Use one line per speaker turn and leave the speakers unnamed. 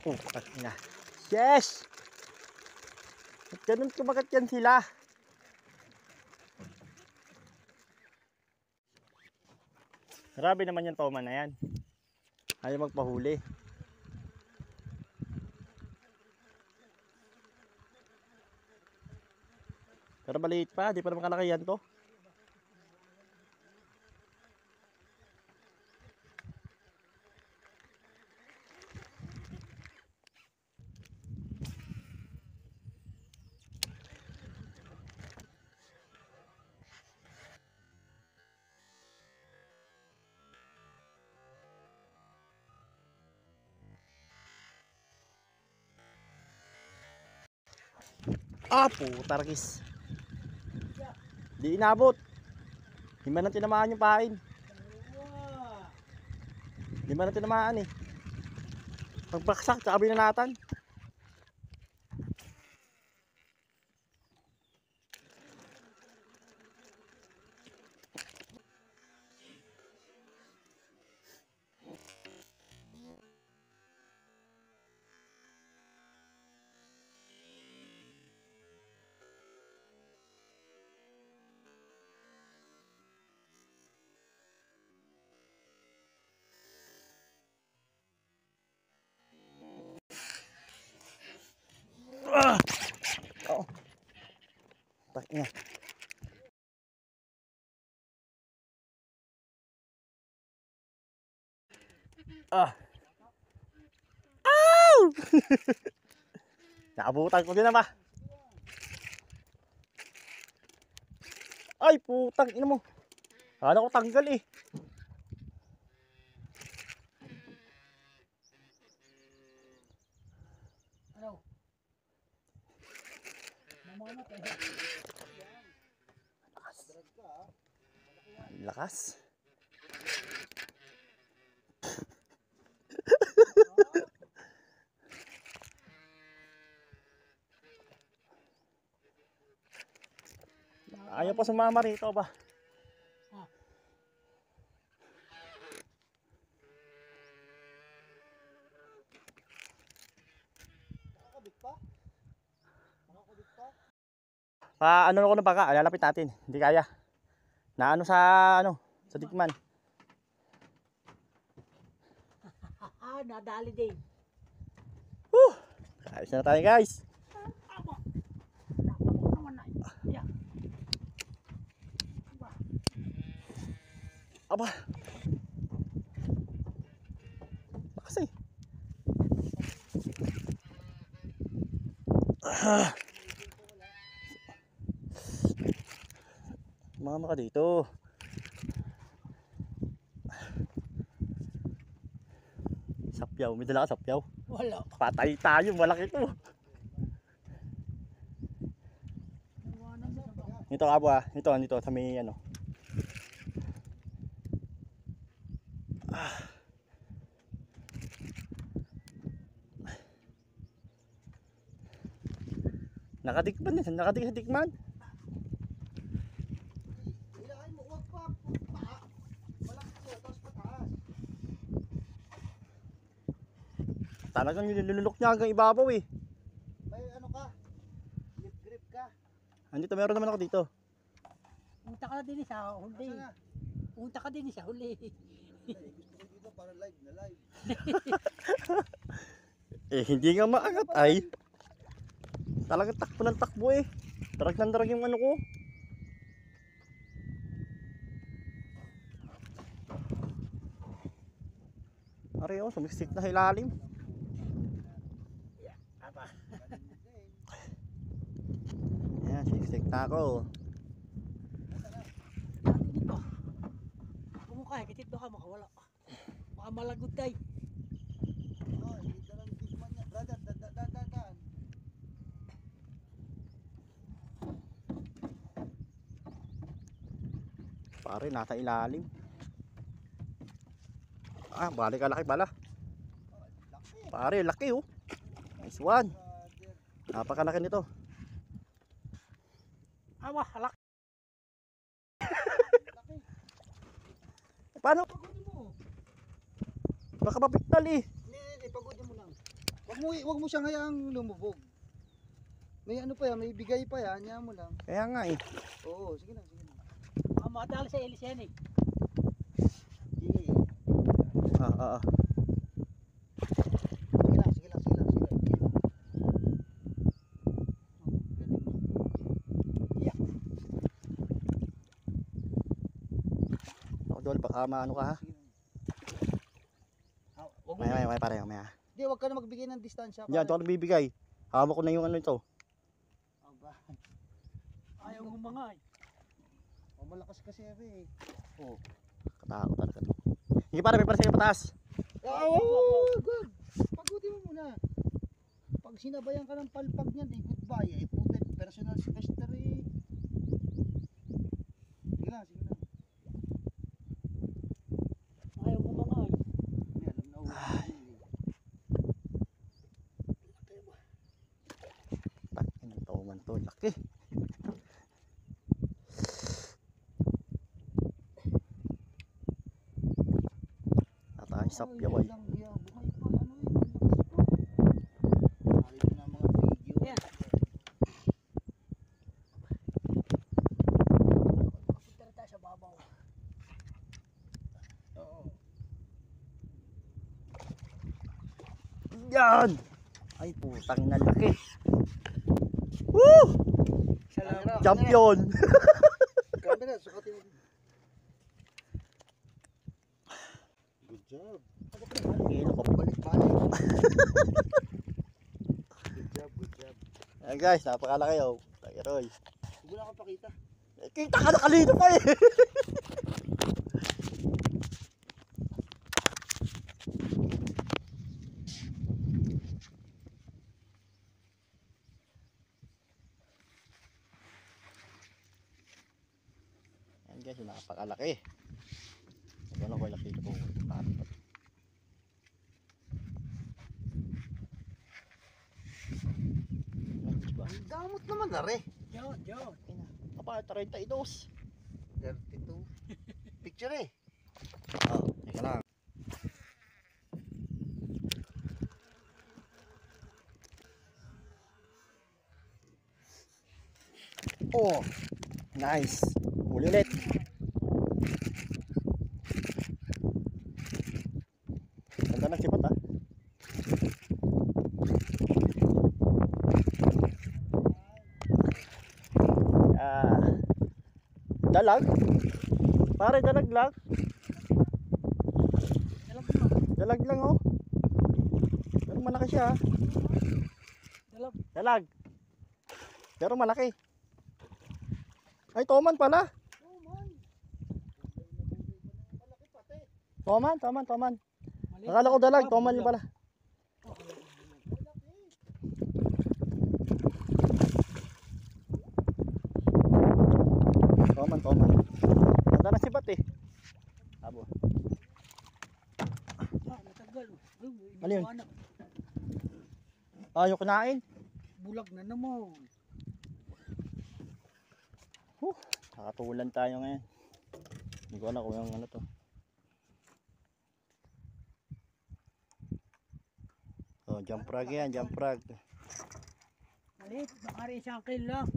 Oh, na. Yes! At ganun kumagat yan sila. Grabe naman yung toma na yan. Ayaw magpahuli. Pero maliit pa, di pa naman kalaki yan to. Ah, putarkis. Di inabot. Di man na tinamaan yung pain. Di man na tinamaan eh. Pagbaksak, tsaka binanatan. Oo. Tak niya. Ah. Ow! Nakabutan ko din na ba? Ay, putang ina mo. Kala ko tanggal eh.
Ano? Mamanat eh.
Lakas. Ayaw pa sumama rito ba?
Nakakabit pa? Nakakabit pa?
Pa ano ko na baka, lalapit natin. Hindi kaya. Na ano sa sa tikman.
Nadali din.
Ayos na tayo guys.
Aba. Nakabot naman na. Yeah.
Aba. Lakas eh. Mama ka dito. Sapyaw, may dala ka sapyaw.
Wala.
Patay tayo, malaki to. Ito ka ba? Ito sa may ano. Nakatikman din, nakatikman.
Ilahay mo, wag pa. Malaki ko, tapos pataas.
Talagang nilulok niya hanggang ibabaw eh.
May ano ka? Grip ka.
Andito, meron naman ako dito.
Punta ka din sa huli. Punta ka din sa huli.
Dito para live na live.
Eh, hindi nga maangat ay. Talagang takbo ng takbo eh. Darag ng darag yung ano ko. Ari oh, sumiksik na sa ilalim.
Aba.
Ayan, sumiksik na ako.
Dito. Kumukha, kitid ba ka makawala? Baka malagod tayo.
Oh, hindi lang tikman niya. Brother, dadaan.
Pare, nasa ilalim. Ah, balik ka laki pala. Pare, laki oh. Nice one. Napakalaki nito.
Awa, halak.
Paano?
Pagodin mo.
Baka mapiktal eh.
Hindi, pagodin mo lang. Wag mo siyang hayaang lumubog. May ano pa yan, may bigay pa yan, niya mo lang.
Kaya nga eh.
Oo, sige lang, sige lang.
Madali sa ilis yan eh.
Sige.
Ah.
Sige lang, sige lang, sige lang, sige lang.
Yeah.
Ako dol, baka maano ka ha.
Wag mo.
May pare, may.
Hindi, wag ka na magbigay ng distansya.
Yan, ito ako nagbibigay. Hawak ko na yung ano ito.
Aba.
Ayaw mo mga eh.
Oh, malakas kasi ako eh.
Oo. Katakot talaga to. Sige pare, may para sa'yo pataas.
Good. Pagutin mo muna. Pag sinabayan ka ng palpag niyan, di goodbye. Eh, putin, personal secretary. Sige lang, sige lang.
Ayaw mo mga eh.
Hindi, alam na uwi.
Takin ng tauman to. Laki. Natay sapyaw ay.
Buhay pa, ano eh, malakas pa. Nakita na mga video.
Yan. Punta rin tayo sa babaw.
Oo.
Yan! Ay putang na laki. Woo!
Salamat.
Champion!
Camera, sukatin mo. Good job.
Kilo ko.
Balik-balik. Good job, good job.
Ayan guys, napakalaki oh. Tagiroy.
Hindi na akong pakita.
Kita ka na kalito pa eh. Ayan guys, napakalaki. Ano ko laki ito po.
Ang damot naman na re.
Diyon, diyon.
Kapag 32.
32. Picture eh.
Oh, teka lang. Oh, nice. Huli ulit. Ganda ng sipat ah. Dalag? Pare, dalag lang.
Dalag mo.
Dalag lang oh. Pero malaki siya ah.
Dalag.
Dalag. Pero malaki. Ay, toman pala. Toman, toman, toman.
Maliit.
Akala ko dalag, toman yun pala. Toman, toman. Ganda na sibat eh. Abo.
Matagal.
Ano yun? Ah, yung kinain.
Bulag na naman.
Nakatulan tayo ngayon. Hindi ko alam kung yung ano to. Oh, jump frog yan, jump frog.
Maliit. Baka rin isang kilo lang.